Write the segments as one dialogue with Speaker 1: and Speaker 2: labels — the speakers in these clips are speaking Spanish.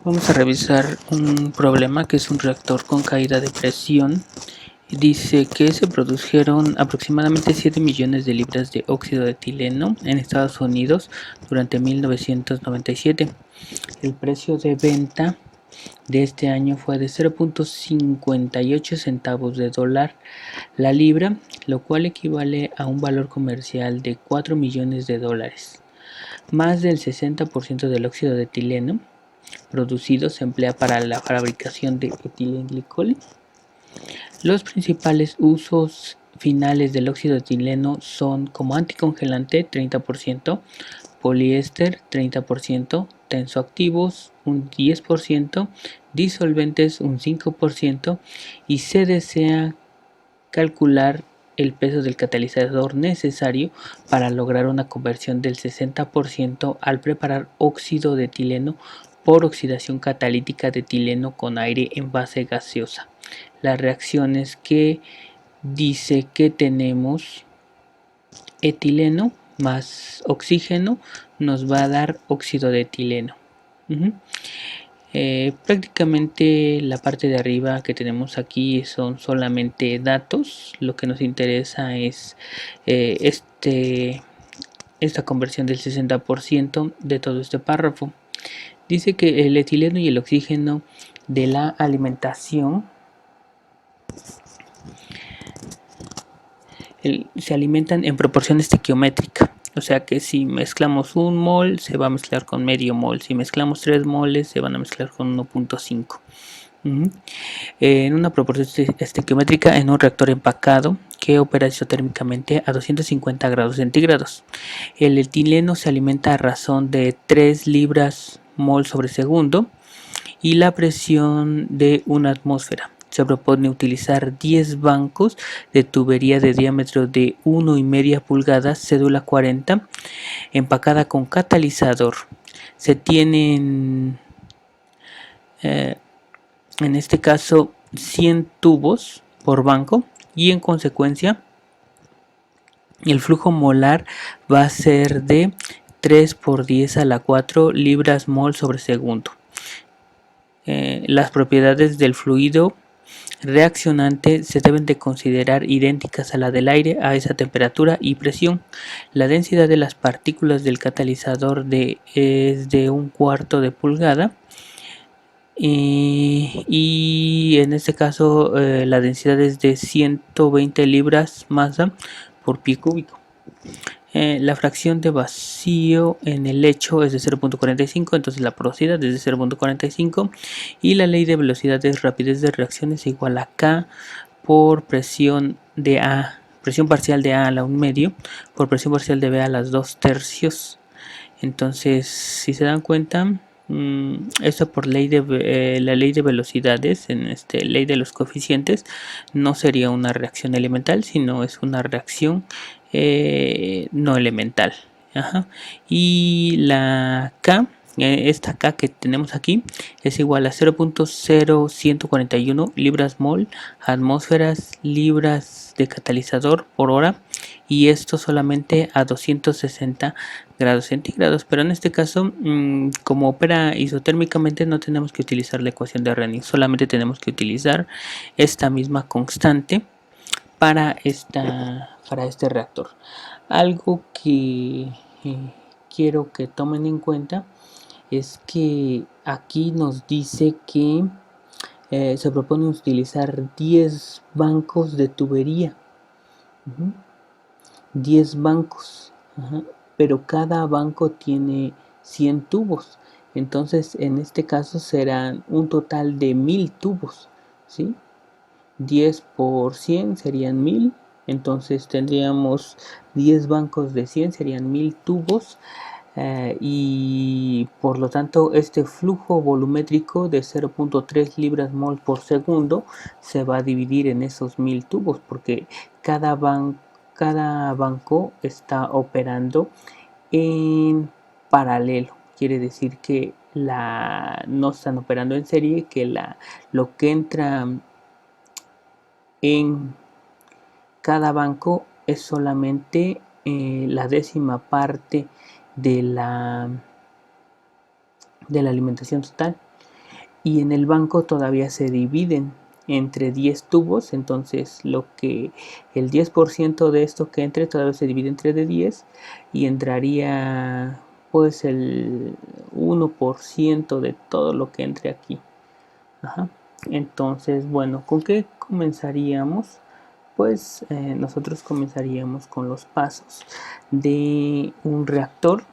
Speaker 1: Vamos a revisar un problema que es un reactor con caída de presión. Dice que se produjeron aproximadamente 7 millones de libras de óxido de etileno en Estados Unidos durante 1997. El precio de venta de este año fue de 0.58 centavos de dólar la libra, lo cual equivale a un valor comercial de 4 millones de dólares. Más del 60% del óxido de etileno producido se emplea para la fabricación de etilenglicol. Los principales usos finales del óxido de etileno son como anticongelante 30%, poliéster 30%, tensoactivos un 10%, disolventes un 5% y se desea calcular el peso del catalizador necesario para lograr una conversión del 60% al preparar óxido de etileno por oxidación catalítica de etileno con aire en base gaseosa. Las reacciones que dice que tenemos etileno más oxígeno nos va a dar óxido de etileno. Prácticamente la parte de arriba que tenemos aquí son solamente datos. Lo que nos interesa es esta conversión del 60% de todo este párrafo. Dice que el etileno y el oxígeno de la alimentación se alimentan en proporción estequiométrica. O sea que si mezclamos un mol se va a mezclar con medio mol. Si mezclamos 3 moles se van a mezclar con 1.5. En una proporción estequiométrica en un reactor empacado que opera isotérmicamente a 250 grados centígrados. El etileno se alimenta a razón de 3 libras mol sobre segundo y la presión de una atmósfera. Se propone utilizar 10 bancos de tubería de diámetro de 1,5 pulgadas, cédula 40, empacada con catalizador. Se tienen, en este caso, 100 tubos por banco y en consecuencia el flujo molar va a ser de 3 por 10 a la 4 libras mol sobre segundo. Las propiedades del fluido reaccionante se deben de considerar idénticas a la del aire a esa temperatura y presión. La densidad de las partículas del catalizador es de 1/4 de pulgada y en este caso la densidad es de 120 libras masa por pie cúbico. La fracción de vacío en el lecho es de 0.45, entonces la porosidad es de 0.45 y la ley de velocidades rapidez de reacción es igual a K por presión de A, presión parcial de A a la 1/2 por presión parcial de B a las 2/3. Entonces, si se dan cuenta, esto por ley de la ley de velocidades, en ley de los coeficientes, no sería una reacción elemental, sino es una reacción no elemental. Y la K, esta K que tenemos aquí, es igual a 0.0141 libras mol, atmósferas libras de catalizador por hora, y esto solamente a 260 grados centígrados, pero en este caso, como opera isotérmicamente, no tenemos que utilizar la ecuación de Renning, solamente tenemos que utilizar esta misma constante para este reactor. Algo que quiero que tomen en cuenta es que aquí nos dice que se propone utilizar 10 bancos de tubería. 10 bancos. Pero cada banco tiene 100 tubos. Entonces, en este caso serán un total de 1000 tubos. ¿Sí? 10 por 100 serían 1000. Entonces tendríamos 10 bancos de 100, serían 1000 tubos. Y por lo tanto este flujo volumétrico de 0.3 libras mol por segundo se va a dividir en esos 1000 tubos, porque cada banco está operando en paralelo. Quiere decir que no están operando en serie, que lo que entra en cada banco es solamente la décima parte de la alimentación total. y en el banco todavía se dividen entre 10 tubos, entonces lo que el 10% de esto que entre todavía se divide entre de 10 y entraría pues el 1% de todo lo que entre aquí. Ajá. Entonces, bueno, ¿con qué comenzaríamos? Pues nosotros comenzaríamos con los pasos de un reactor.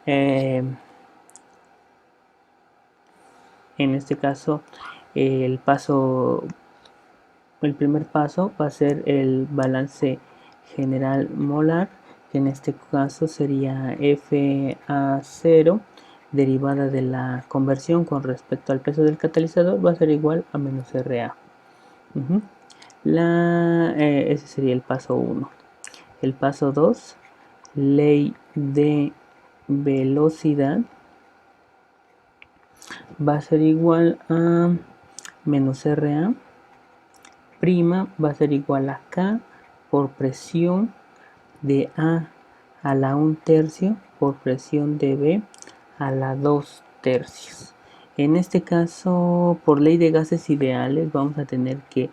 Speaker 1: En este caso, el primer paso va a ser el balance general molar, que en este caso sería FA0 derivada de la conversión con respecto al peso del catalizador va a ser igual a menos RA. Ese sería el paso 1. El paso 2, ley de velocidad, va a ser igual a menos RA prima va a ser igual a K por presión de A la 1/3 por presión de B a la 2/3. En este caso, por ley de gases ideales, vamos a tener que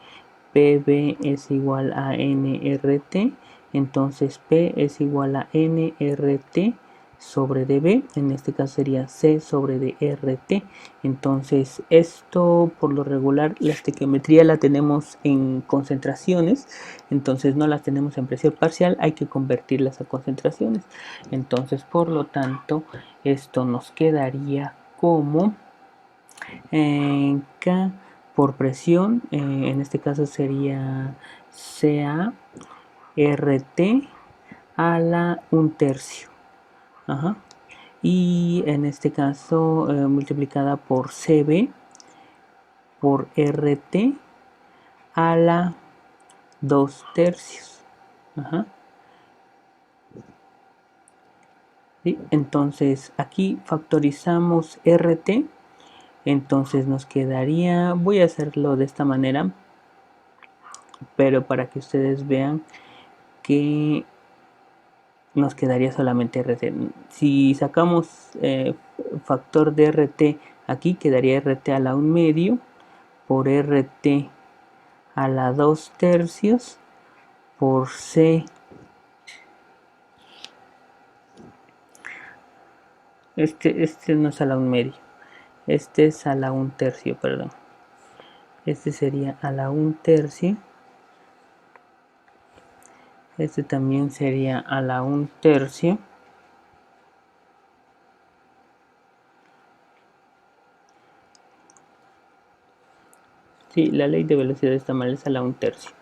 Speaker 1: PB es igual a nRT, entonces P es igual a nRT sobre dB, en este caso sería C sobre dRT. Entonces esto por lo regular la estequiometría la tenemos en concentraciones, entonces no las tenemos en presión parcial, hay que convertirlas a concentraciones. Entonces por lo tanto esto nos quedaría como K por presión, en este caso sería CA RT a la 1/3. Ajá. Y en este caso multiplicada por CB por RT a la 2/3. Ajá. ¿Sí? Entonces aquí factorizamos RT, entonces nos quedaría, voy a hacerlo de esta manera, pero para que ustedes vean que nos quedaría solamente RT. Si sacamos factor de RT aquí, quedaría RT a la 1/2 por RT a la 2/3 por C. Este no es a la 1/2, este es a la 1/3, perdón. Este sería a la 1/3. Este también sería a la 1/3. Sí, la ley de velocidad está mal, es a la 1/3.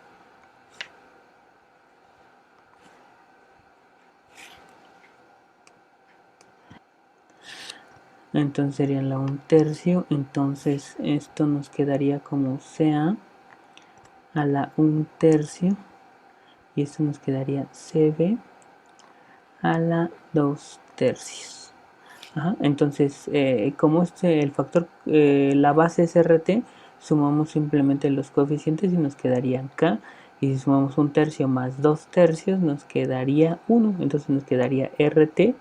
Speaker 1: Entonces sería la 1/3. Entonces esto nos quedaría como CA a la 1/3. Y esto nos quedaría CB a la 2/3. Entonces, como el factor, la base es RT, sumamos simplemente los coeficientes y nos quedaría K. Y si sumamos 1/3 más 2/3 nos quedaría 1. Entonces nos quedaría RT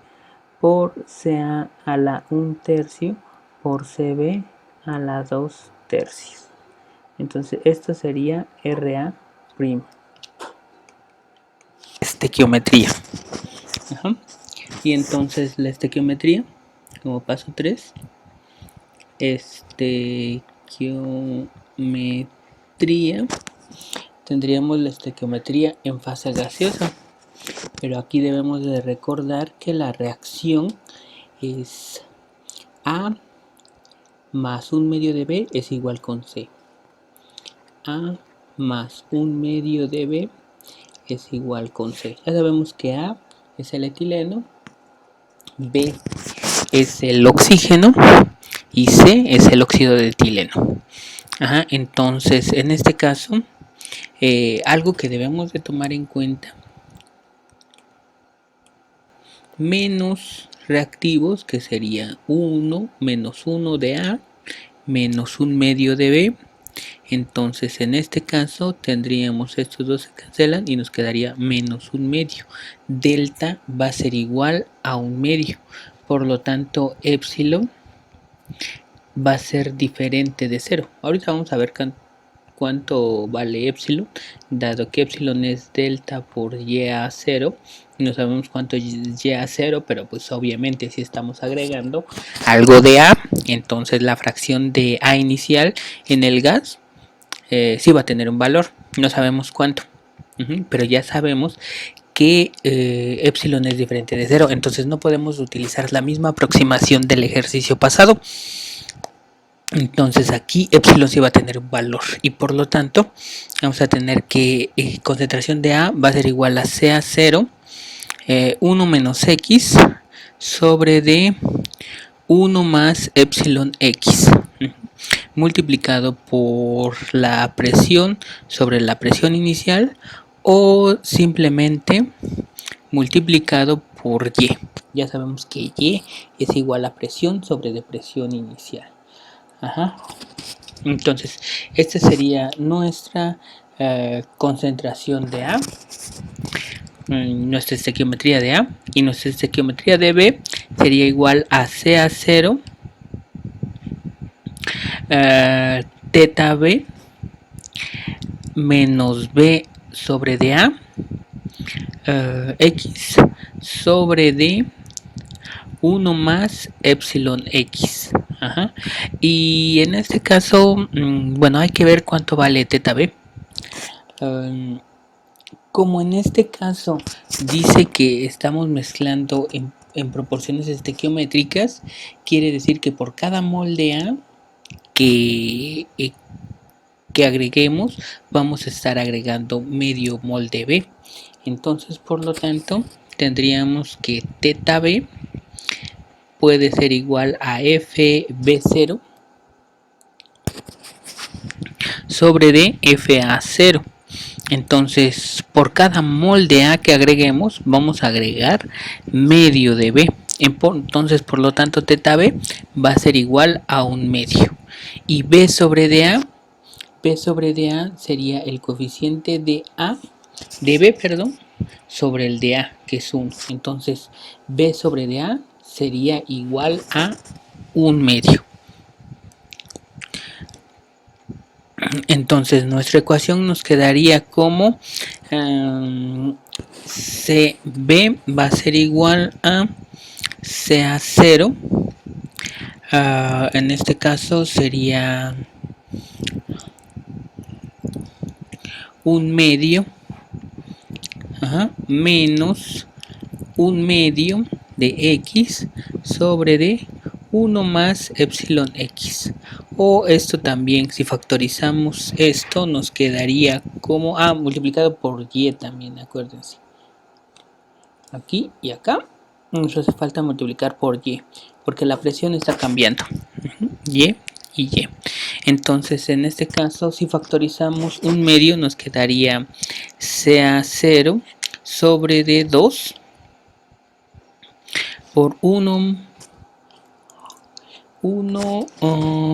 Speaker 1: por CA a la 1/3 por CB a la 2/3. Entonces esto sería RA'. Estequiometría. Y entonces la estequiometría, como paso 3, estequiometría, tendríamos la estequiometría en fase gaseosa, pero aquí debemos de recordar que la reacción es A más 1/2 de B es igual con C. A más 1/2 de B es igual con C. Ya sabemos que A es el etileno, B es el oxígeno y C es el óxido de etileno. Entonces, en este caso, algo que debemos de tomar en cuenta, menos reactivos, que sería 1 menos 1 de A menos 1/2 de B. Entonces en este caso tendríamos estos dos se cancelan y nos quedaría menos 1/2. Delta va a ser igual a 1/2. Por lo tanto, epsilon va a ser diferente de 0. Ahorita vamos a ver cuánto vale epsilon, dado que epsilon es delta por y a 0. No sabemos cuánto es y a 0, pero pues obviamente si estamos agregando algo de a, entonces la fracción de a inicial en el gas sí va a tener un valor. No sabemos cuánto, pero ya sabemos que epsilon es diferente de 0, entonces no podemos utilizar la misma aproximación del ejercicio pasado. Entonces aquí epsilon sí va a tener un valor y por lo tanto vamos a tener que concentración de A va a ser igual a CA0 1 menos X sobre D 1 más epsilon X multiplicado por la presión sobre la presión inicial o simplemente multiplicado por Y. Ya sabemos que Y es igual a presión sobre depresión inicial. Ajá. Entonces, esta sería nuestra concentración de A, nuestra estequiometría de A, y nuestra estequiometría de B sería igual a CA0 teta B menos B sobre DA X sobre D 1 más epsilon X. Ajá. Y en este caso, bueno, hay que ver cuánto vale teta B. Como en este caso dice que estamos mezclando en proporciones estequiométricas, quiere decir que por cada mol de A que agreguemos, vamos a estar agregando medio mol de B. Entonces, por lo tanto, tendríamos que teta B puede ser igual a FB0 sobre D FA0. Entonces, por cada mol de A que agreguemos, vamos a agregar medio de B. Entonces, por lo tanto, teta B va a ser igual a un medio. Y B sobre DA sería el coeficiente de B, perdón, sobre el de A, que es 1. Entonces, B sobre DA sería igual a un medio. Entonces nuestra ecuación nos quedaría como CB va a ser igual a CA0. En este caso sería un medio menos un medio de X sobre D 1 más epsilon X. O esto también, si factorizamos esto, nos quedaría como multiplicado por Y también, acuérdense. Aquí y acá nos hace falta multiplicar por Y, porque la presión está cambiando. Y y Y. Entonces, en este caso, si factorizamos un medio, nos quedaría CA0 sobre D2 por 1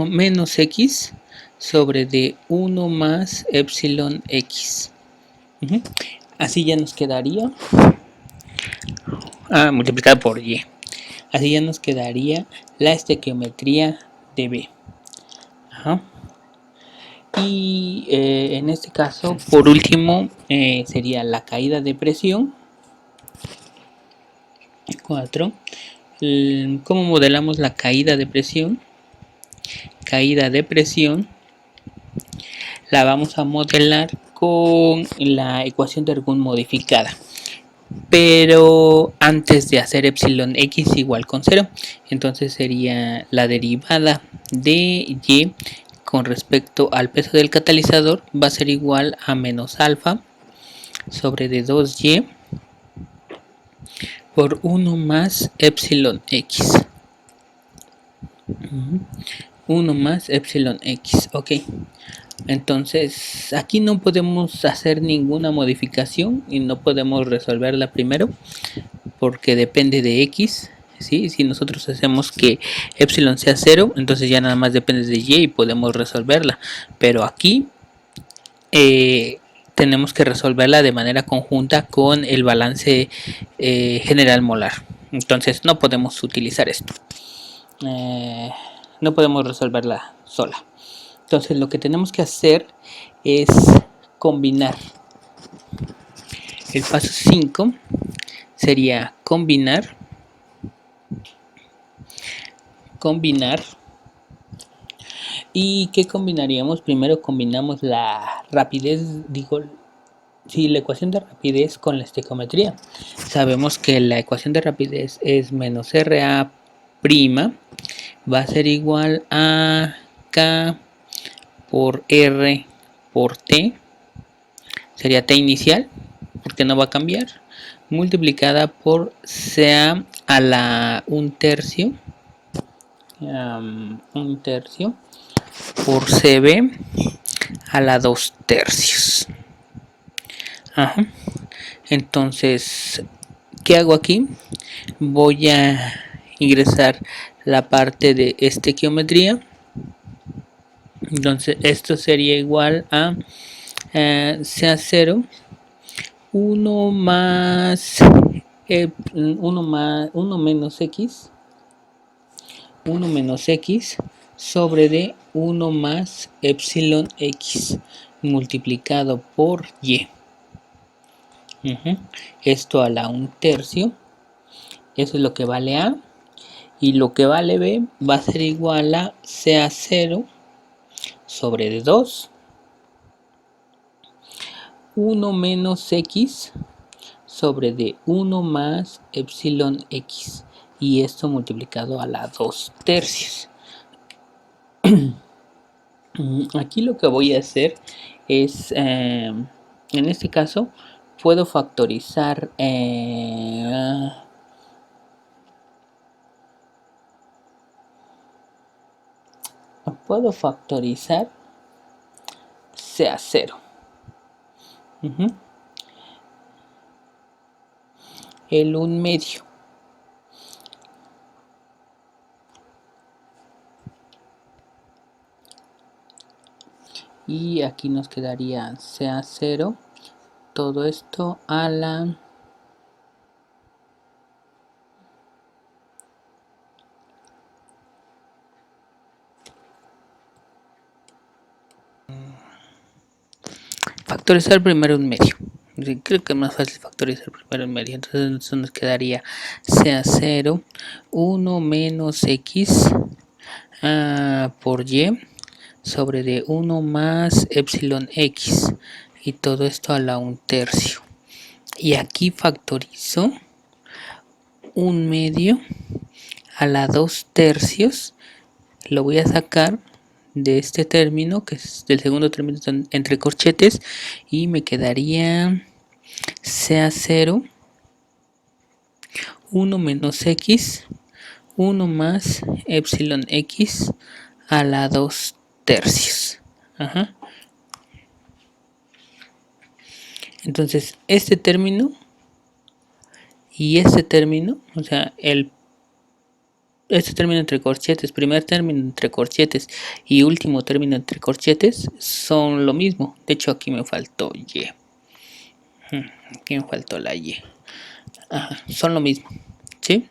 Speaker 1: menos X sobre D1 más epsilon X. Así ya nos quedaría multiplicado por Y. Así ya nos quedaría la estequiometría de B. Y en este caso, por último, sería la caída de presión. 4. ¿Cómo modelamos la caída de presión? Caída de presión la vamos a modelar con la ecuación de Ergun modificada, pero antes de hacer epsilon x igual con 0. Entonces sería la derivada de y con respecto al peso del catalizador va a ser igual a menos alfa sobre de 2y por 1 más epsilon x. 1 más epsilon x. Ok. Entonces aquí no podemos hacer ninguna modificación y no podemos resolverla primero porque depende de x. ¿sí? Si nosotros hacemos que epsilon sea 0, entonces ya nada más depende de y y podemos resolverla. Pero aquí tenemos que resolverla de manera conjunta con el balance general molar. Entonces no podemos utilizar esto. no podemos resolverla sola. Entonces lo que tenemos que hacer es combinar. El paso 5 sería combinar. ¿Y qué combinaríamos? Primero combinamos la rapidez, la ecuación de rapidez con la estequiometría. Sabemos que la ecuación de rapidez es menos RA prima va a ser igual a K por R por T, sería T inicial, porque no va a cambiar, multiplicada por CA a la 1/3, por CB a la 2/3. Ajá. Entonces, ¿qué hago aquí? Voy a ingresar la parte de estequiometría. Entonces, esto sería igual a CA0 1 más 1 menos X 1 menos X sobre de 1 más epsilon X multiplicado por Y. Esto a la 1/3. Eso es lo que vale A. Y lo que vale B va a ser igual a CA0 sobre de 2. 1 menos X sobre de 1 más epsilon X. Y esto multiplicado a la 2/3. Aquí lo que voy a hacer es, en este caso, puedo factorizar CA0. El 1/2. Y aquí nos quedaría CA0, todo esto a la factorizar primero 1/2. Creo que es más fácil factorizar primero 1/2. Entonces eso nos quedaría CA0 1 menos X por Y sobre de 1 más epsilon X, y todo esto a la 1/3. Y aquí factorizo 1/2 a la 2/3. Lo voy a sacar de este término, que es del segundo término entre corchetes, y me quedaría CA0 1 menos X 1 más epsilon X a la 2/3. Entonces este término y este término, o sea, este término entre corchetes, primer término entre corchetes y último término entre corchetes son lo mismo. De hecho aquí me faltó Y. Aquí me faltó la Y. Son lo mismo, ¿sí?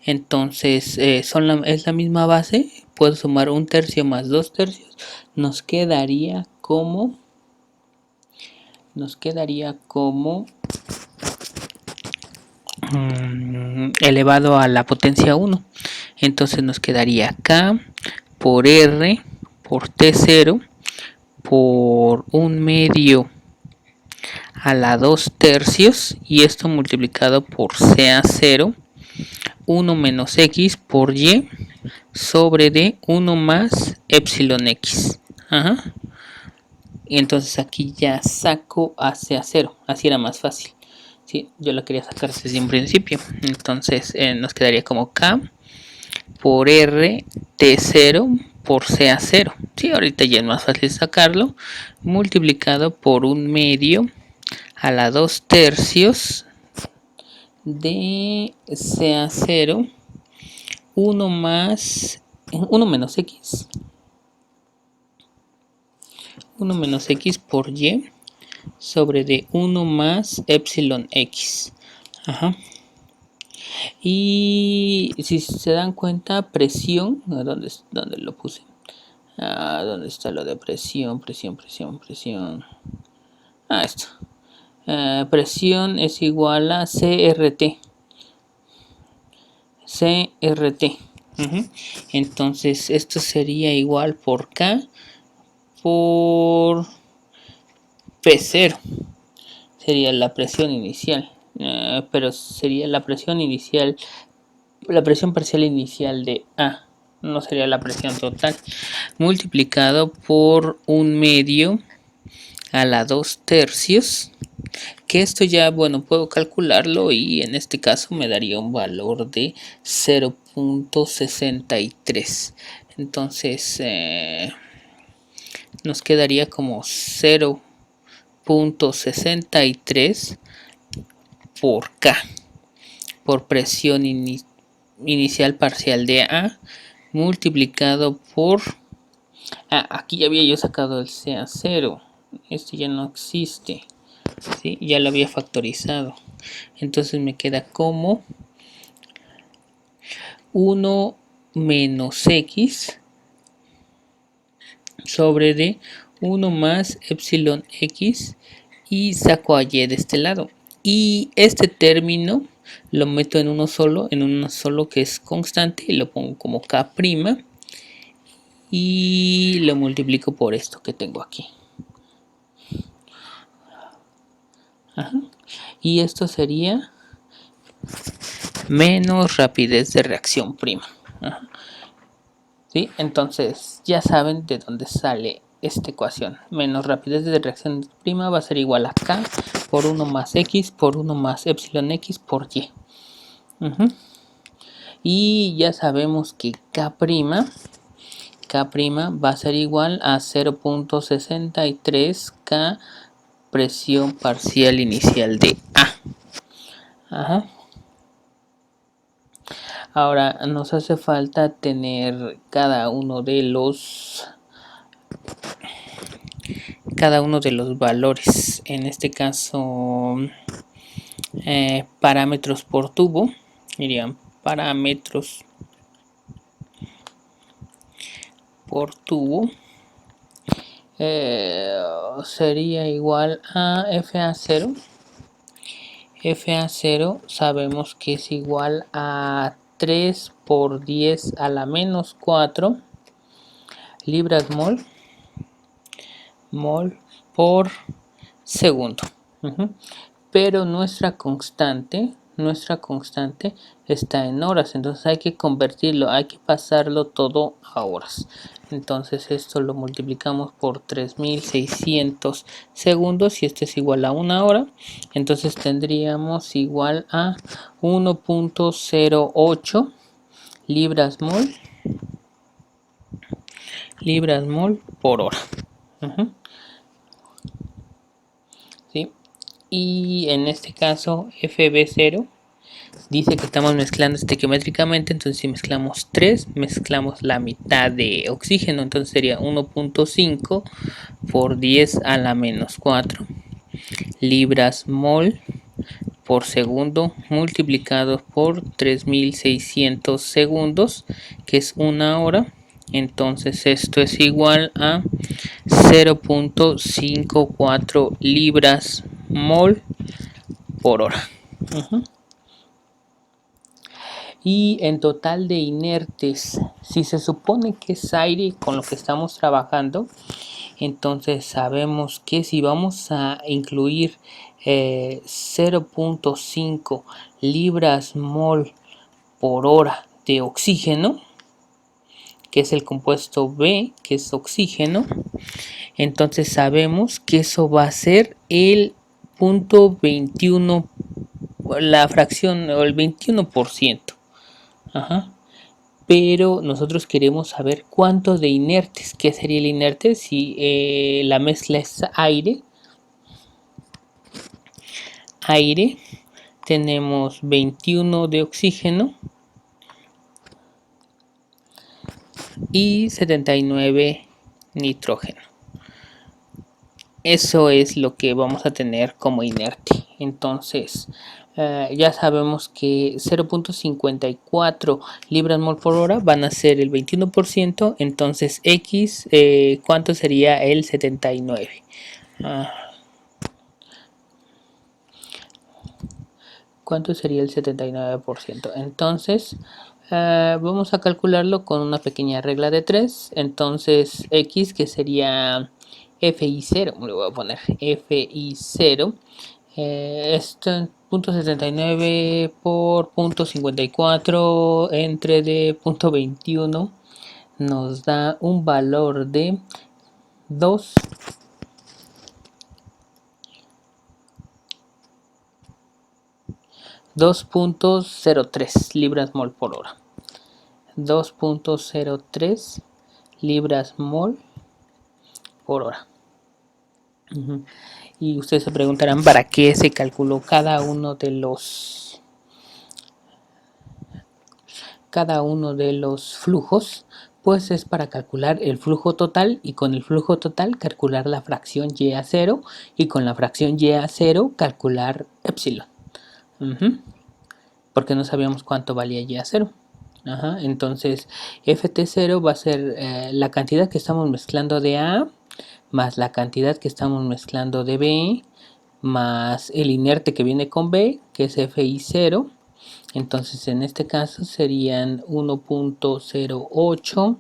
Speaker 1: Entonces es la misma base. Puedo sumar 1/3 más 2/3. Nos quedaría como elevado a la potencia 1. Entonces nos quedaría K por R por T0 por 1/2 a la 2/3, y esto multiplicado por CA0 1 menos X por Y sobre de 1 más epsilon X. Y entonces aquí ya saco a CA0. Así era más fácil. ¿Sí? Yo lo quería sacar desde un principio. Entonces nos quedaría como K por R T0 por CA0. Sí, ahorita ya es más fácil sacarlo. Multiplicado por 1/2 a la 2/3 de CA0 1 menos X 1 menos X por Y sobre de 1 más epsilon X. Y si se dan cuenta, presión, ¿dónde lo puse? ¿Dónde está lo de presión? Presión. Esto. Presión es igual a CRT. Entonces esto sería igual por K por P0. Sería la presión inicial. Pero sería la presión inicial, la presión parcial inicial de A. No sería la presión total. Multiplicado por 1/2 a la 2/3. Que esto ya, bueno, puedo calcularlo y en este caso me daría un valor de 0.63. Entonces nos quedaría como 0.63 por K, por presión inicial parcial de A, multiplicado por... aquí ya había yo sacado el C a 0. Este ya no existe. ¿Sí? Ya lo había factorizado. Entonces me queda como 1 menos X sobre D 1 más epsilon X y saco a Y de este lado. Y este término lo meto en uno solo que es constante y lo pongo como K' y lo multiplico por esto que tengo aquí. Y esto sería menos rapidez de reacción prima. ¿Sí? Entonces ya saben de dónde sale esta ecuación. Menos rapidez de reacción prima va a ser igual a K por 1 más X por 1 más epsilon X por Y. Y ya sabemos que K' va a ser igual a 0.63 K presión parcial inicial de A. Ahora nos hace falta tener cada uno de los valores. En este caso parámetros por tubo, dirían parámetros por tubo sería igual a FA0. FA0 sabemos que es igual a 3 por 10 a la menos 4 libras mol por segundo. Pero nuestra constante está en horas, entonces hay que convertirlo, hay que pasarlo todo a horas. Entonces esto lo multiplicamos por 3600 segundos y esto es igual a una hora. Entonces tendríamos igual a 1.08 libras mol por hora. ¿Sí? Y en este caso FB0 dice que estamos mezclando estequiométricamente, entonces si mezclamos 3, mezclamos la mitad de oxígeno, entonces sería 1.5 por 10 a la menos 4 libras mol por segundo multiplicado por 3600 segundos, que es una hora. Entonces esto es igual a 0.54 libras mol por hora. Y en total de inertes, si se supone que es aire con lo que estamos trabajando, entonces sabemos que si vamos a incluir 0.5 libras mol por hora de oxígeno, que es el compuesto B, que es oxígeno, entonces sabemos que eso va a ser el 0.21, la fracción o el 21%. Pero nosotros queremos saber cuánto de inertes. ¿Qué sería el inerte? Si la mezcla es aire, tenemos 21 de oxígeno y 79 nitrógeno. Eso es lo que vamos a tener como inerte. Entonces Ya sabemos que 0.54 libras mol por hora van a ser el 21%, entonces X, ¿cuánto sería el 79? ¿Cuánto sería el 79%? Entonces, vamos a calcularlo con una pequeña regla de 3. Entonces, X, que sería FI0, le voy a poner FI0. Esto punto 79 por punto 54 entre de punto 21 nos da un valor de 2.03 libras mol por hora. 2.03 libras mol por hora. Y ustedes se preguntarán para qué se calculó cada uno de los flujos. Pues es para calcular el flujo total, y con el flujo total calcular la fracción y a 0, y con la fracción y a 0 calcular epsilon. Porque no sabíamos cuánto valía y a 0. Entonces ft0 va a ser la cantidad que estamos mezclando de A más la cantidad que estamos mezclando de B más el inerte que viene con B, que es FI0. Entonces en este caso serían 1.08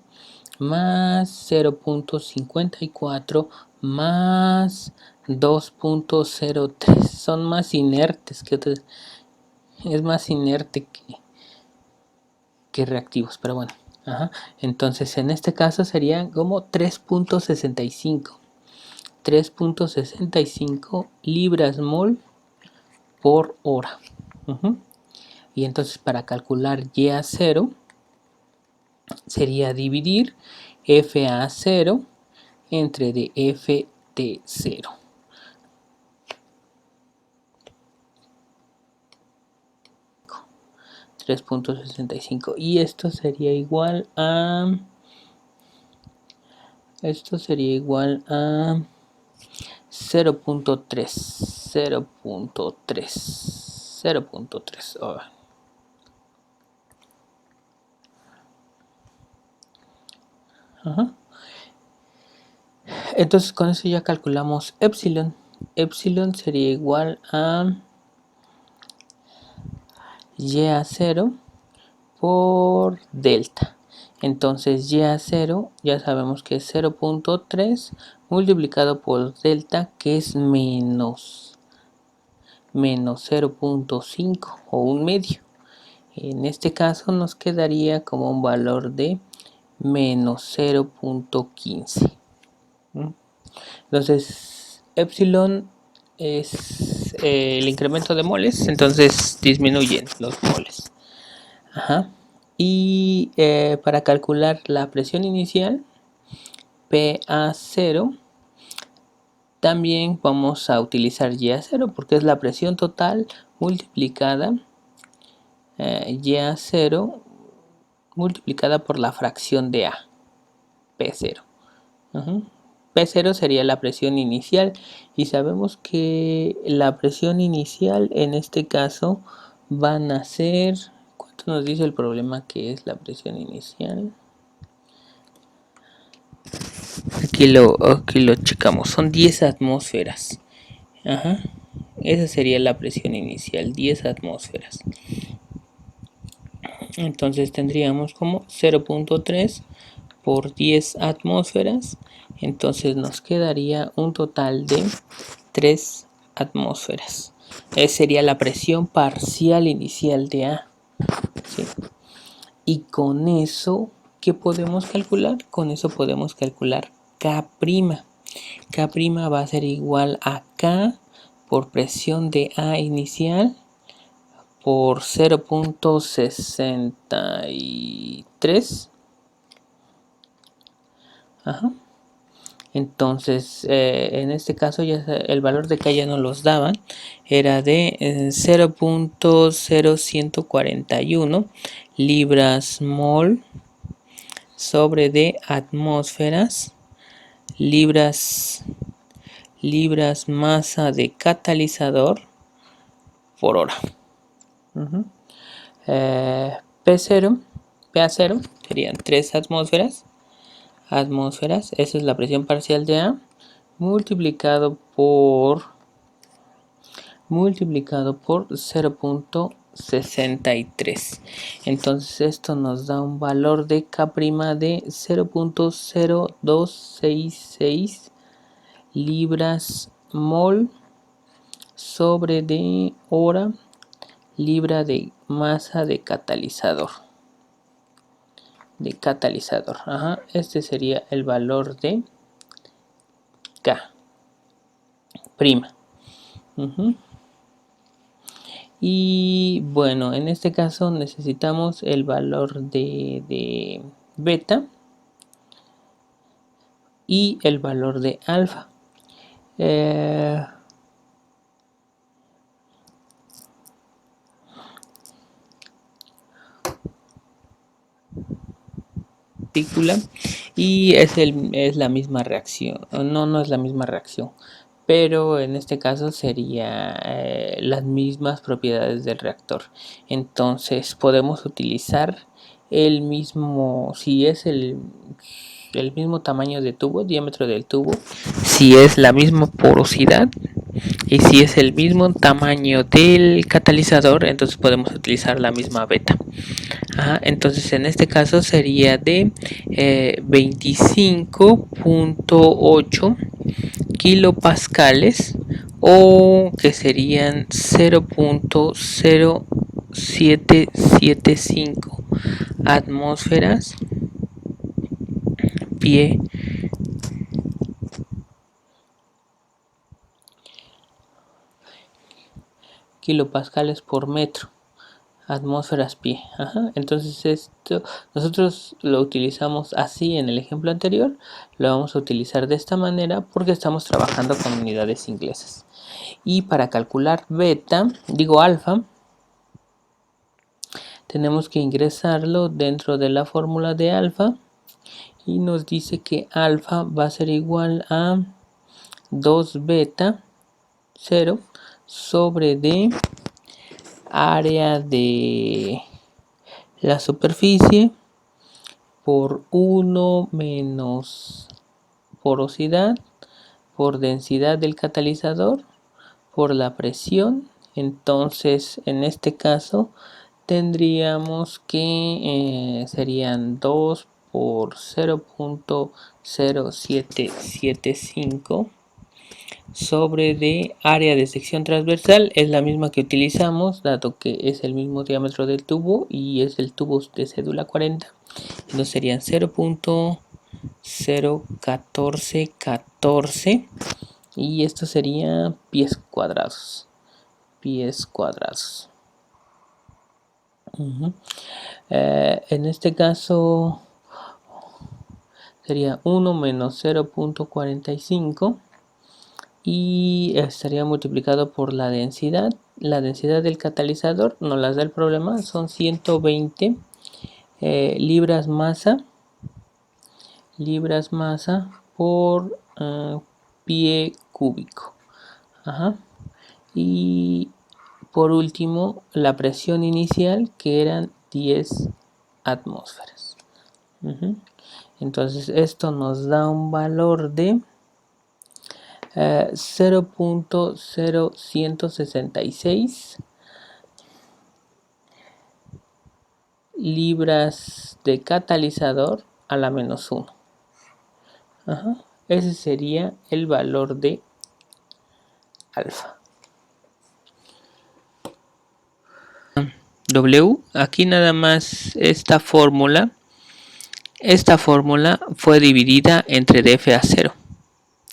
Speaker 1: más 0.54 más 2.03. Son más inertes que otros. Es más inerte que reactivos, pero bueno. Entonces en este caso serían como 3.65. 3.65 libras mol por hora. Y entonces para calcular Y a 0 sería dividir F a 0 entre de FT0. .65 y esto sería igual a 0.3. Entonces con eso ya calculamos epsilon. Epsilon sería igual a Y a 0 por delta. Entonces Y a 0 ya sabemos que es 0.3 multiplicado por delta, que es menos 0.5 o un medio. En este caso nos quedaría como un valor de menos 0.15. Entonces epsilon es el incremento de moles, entonces disminuyen los moles. Y para calcular la presión inicial, PA0, también vamos a utilizar Y a 0 porque es la presión total multiplicada Y a 0 multiplicada por la fracción de A, P0. P0 sería la presión inicial, y sabemos que la presión inicial en este caso van a ser, ¿cuánto nos dice el problema que es la presión inicial? Aquí lo checamos, son 10 atmósferas. Esa sería la presión inicial, 10 atmósferas. Entonces tendríamos como 0.3 por 10 atmósferas. Entonces nos quedaría un total de 3 atmósferas. Esa sería la presión parcial inicial de A. ¿Sí? Y con eso, ¿qué podemos calcular? Con eso podemos calcular K'. K' va a ser igual a K por presión de A inicial por 0.63. Entonces en este caso ya el valor de K ya no los daban, era de 0.0141 libras mol sobre de atmósferas, libras masa de catalizador por hora. P0, PA0 serían 3 atmósferas. Esa es la presión parcial de A, multiplicado por 0.63. Entonces esto nos da un valor de K' de 0.0266 libras mol sobre de hora libra de masa de catalizador. Este sería el valor de K'. Y bueno, en este caso necesitamos el valor de beta y el valor de alfa. Y es la misma reacción. No es la misma reacción, pero en este caso sería las mismas propiedades del reactor. Entonces podemos utilizar el mismo, si es el mismo tamaño de tubo, diámetro del tubo, si es la misma porosidad y si es el mismo tamaño del catalizador, entonces podemos utilizar la misma beta. Entonces en este caso sería de 25.8 kilopascales, o que serían 0.0775 atmósferas pie kilopascales por metro, atmósferas pie. Entonces esto nosotros lo utilizamos así en el ejemplo anterior, lo vamos a utilizar de esta manera porque estamos trabajando con unidades inglesas. Y para calcular alfa, tenemos que ingresarlo dentro de la fórmula de alfa y nos dice que alfa va a ser igual a 2 beta 0 sobre d área de la superficie por 1 menos porosidad por densidad del catalizador por la presión. Entonces en este caso tendríamos que serían 2 por 0.0775 sobre de área de sección transversal, es la misma que utilizamos dado que es el mismo diámetro del tubo y es el tubo de cédula 40. Entonces serían 0.01414 y esto sería pies cuadrados. En este caso sería 1 menos 0.45 y estaría multiplicado por la densidad. La densidad del catalizador nos las da el problema, son 120 libras masa por pie cúbico. Y por último la presión inicial, que eran 10 atmósferas. Entonces esto nos da un valor de 0.0166 libras de catalizador a la menos 1. Ese sería el valor de alfa. W, aquí nada más esta fórmula fue dividida entre dFA0,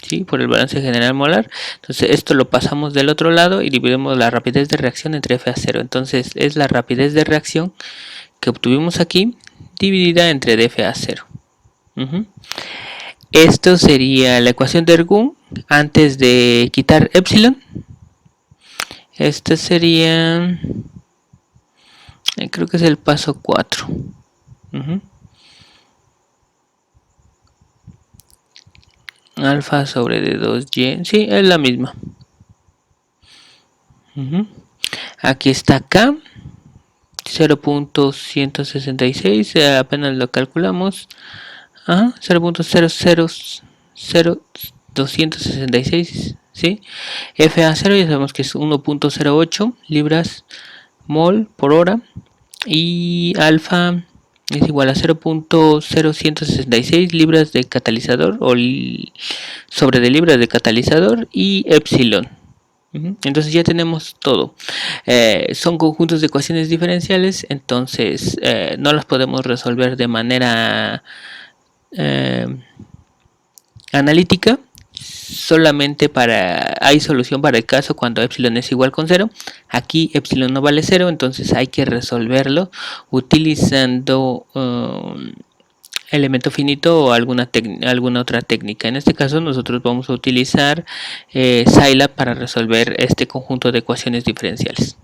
Speaker 1: ¿sí? Por el balance general molar. Entonces esto lo pasamos del otro lado y dividimos la rapidez de reacción entre FA0. Entonces es la rapidez de reacción que obtuvimos aquí dividida entre dFA0. Esto sería la ecuación de Ergun antes de quitar epsilon. Este sería, creo que es el paso 4. Alfa sobre D2Y, sí, es la misma. Aquí está K 0.166, apenas lo calculamos. 0.0000266, ¿sí? FA0 ya sabemos que es 1.08 libras mol por hora, y alfa es igual a 0.0166 libras de catalizador o sobre de libras de catalizador, y epsilon. Entonces ya tenemos todo. Son conjuntos de ecuaciones diferenciales, entonces no las podemos resolver de manera analítica. Solamente hay solución para el caso cuando epsilon es igual con 0. Aquí epsilon no vale 0, entonces hay que resolverlo utilizando elemento finito o alguna otra técnica. En este caso nosotros vamos a utilizar Scilab para resolver este conjunto de ecuaciones diferenciales.